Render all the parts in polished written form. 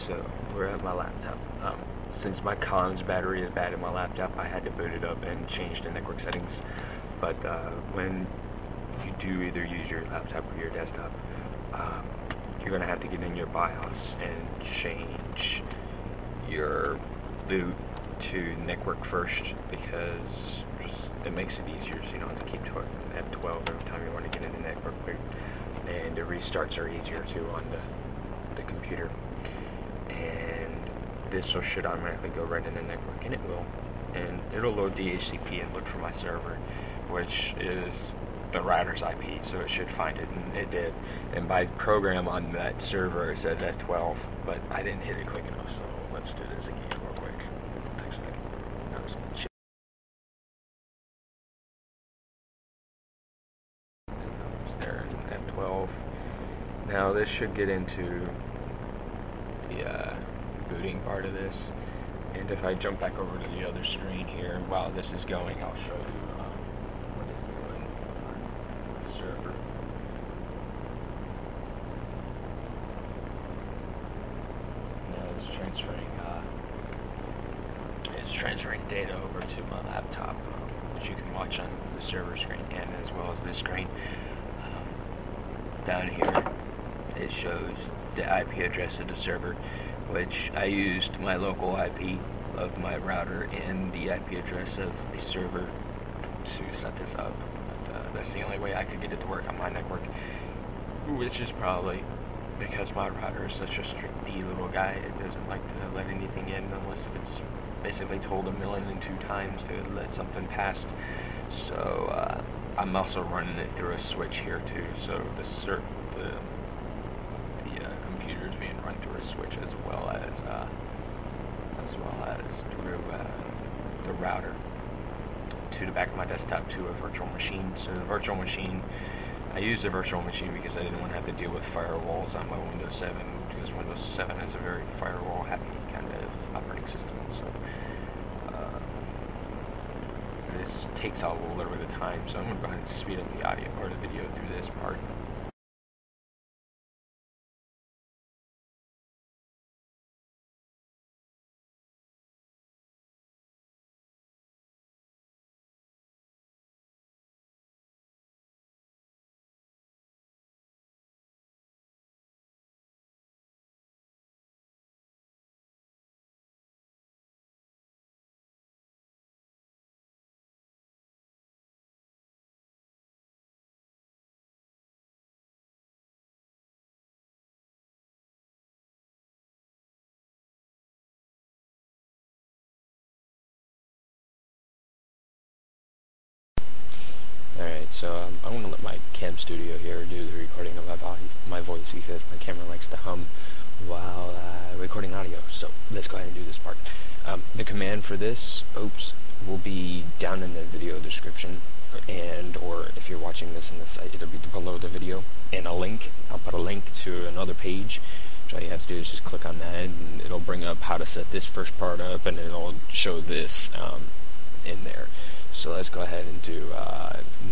So we're at my laptop. Since my comms battery is bad in my laptop, I had to boot it up and change the network settings. But when you do either use your laptop or your desktop, you're going to have to get in your BIOS and change your boot to network first, because it makes it easier, so you don't have to keep at 12 every time you want to get into network boot. And the restarts are easier too on the computer. And this should automatically go right into network, and it will. And it'll load DHCP and look for my server, which is the router's IP, so it should find it, and it did. And by program on that server it says F12, but I didn't hit it quick enough, so let's do this again real quick. There, F12. Now this should get into the booting part of this, and if I jump back over to the other screen here while this is going, I'll show you what it's doing on the server. Now it's transferring data over to my laptop, which you can watch on the server screen and as well as this screen. Down here it shows the IP address of the server, which I used my local IP of my router and the IP address of the server to set this up. But, that's the only way I could get it to work on my network, which is probably because my router is such a strict little guy. It doesn't like to let anything in unless it's basically told 1,000,002 times to let something pass. So I'm also running it through a switch here too, so the computer is being run through a switch as well as through the router to the back of my desktop to a virtual machine. So the virtual machine, I use the virtual machine because I didn't want to have to deal with firewalls on my Windows 7, because Windows 7 is a very firewall happy kind of operating system. So this takes a little bit of time, so I'm going to go ahead and speed up the audio or the video through this part. Alright, so I'm going to let my Cam Studio here do the recording of my voice, because my camera likes to hum while recording audio. So let's go ahead and do this part. The command for this, will be down in the video description, or if you're watching this on the site, it'll be below the video, and a link. I'll put a link to another page. So all you have to do is just click on that, and it'll bring up how to set this first part up, and it'll show this in there. So let's go ahead and do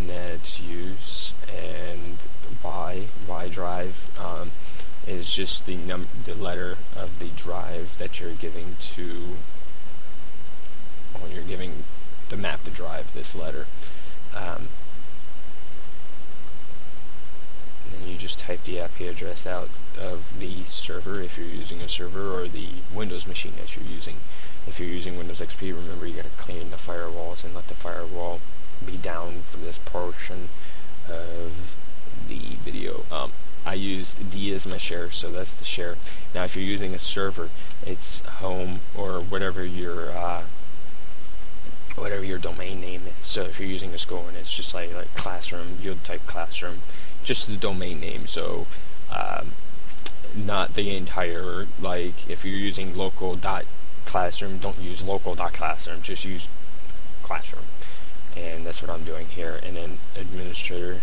net use, and Y drive is just the letter of the drive that you're giving to, when you're giving the map to drive, this letter. And then you just type the IP address out of the server if you're using a server, or the Windows machine that you're using. If you're using Windows XP, remember you gotta clean the firewalls and let the firewall be down for this portion of the video. I use D as my share, so that's the share. Now if you're using a server, it's home or whatever your domain name is. So if you're using a school and it's just like classroom, you'll type classroom, just the domain name. So not the entire, like if you're using local.classroom, don't use local.classroom, just use classroom. And that's what I'm doing here. And then administrator,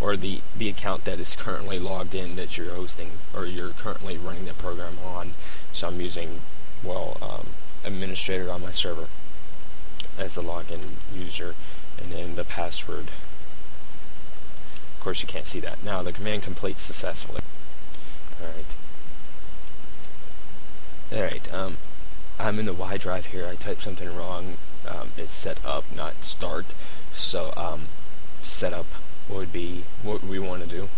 or the account that is currently logged in that you're hosting, or you're currently running the program on. So I'm using, administrator on my server as the login user, and then the password course you can't see that. Now the command completes successfully. Alright, I'm in the Y drive here. I typed something wrong. It's set up, not start. So setup would be what we want to do.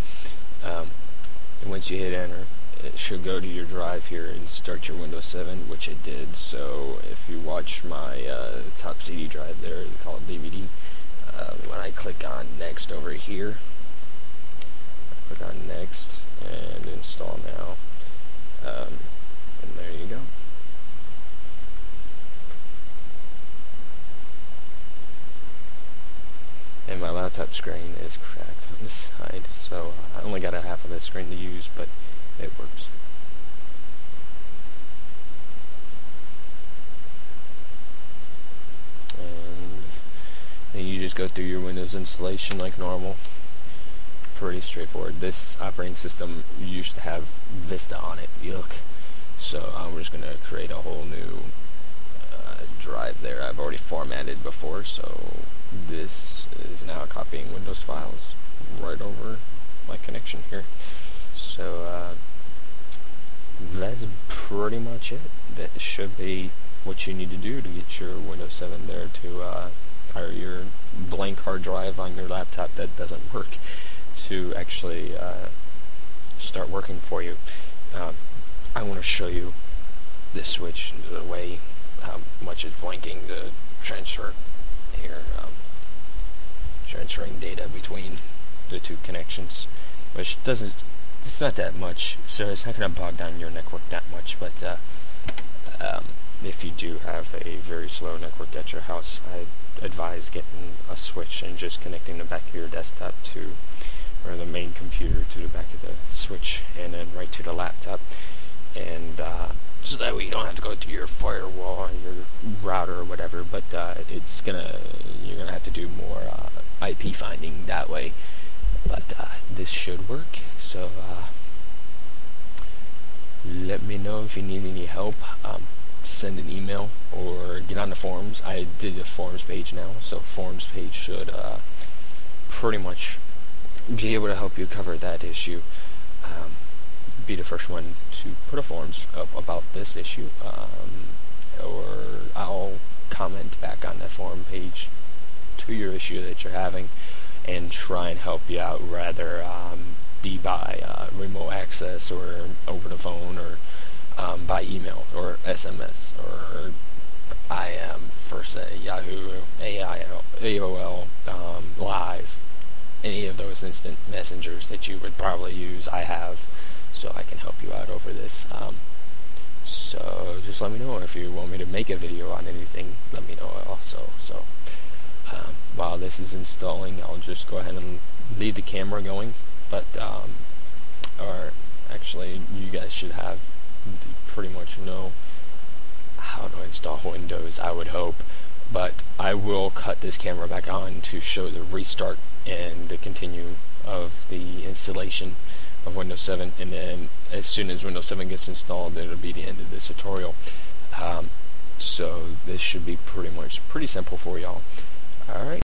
Once you hit enter, it should go to your drive here and start your Windows 7, which it did. So if you watch my top CD drive there, they call it DVD. When I click on next over here, I click on next and install now, and there you go. And my laptop screen is cracked on the side, so I only got a half of the screen to use, but it works. And then you just go through your Windows installation like normal. Pretty straightforward. This operating system used to have Vista on it. Yuck. So we're just going to create a whole new drive there. I've already formatted before, so this is now copying Windows files right over my connection here. So that's pretty much it. That should be what you need to do to get your Windows 7 there to or your blank hard drive on your laptop that doesn't work to actually start working for you. I want to show you this switch, the way how much it's blanking the transfer here, transferring data between the two connections, which doesn't, it's not that much, so it's not going to bog down your network that much, but if you do have a very slow network at your house, I advise getting a switch and just connecting the back of your desktop to, or the main computer to the back of the switch, and then right to the laptop, and so that way you don't have to go to your firewall or your router or whatever, but you're gonna have to do more IP finding that way, but this should work. So let me know if you need any help. Send an email or get on the forums. I did a forums page now, so forums page should pretty much be able to help you cover that issue. Be the first one to put a forums up about this issue, or I'll comment back on that forum page to your issue that you're having and try and help you out, rather be by remote access or over the phone, or by email or SMS or IM for say Yahoo, AOL, Live, any of those instant messengers that you would probably use. I have, so I can help you out over this. So just let me know if you want me to make a video on anything. Let me know also. So while this is installing, I'll just go ahead and leave the camera going. But or actually, you guys should have pretty much know how to install Windows, I would hope. But I will cut this camera back on to show the restart and the continue of the installation of Windows 7, and then as soon as Windows 7 gets installed, it'll be the end of this tutorial. So this should be pretty simple for y'all. Alright.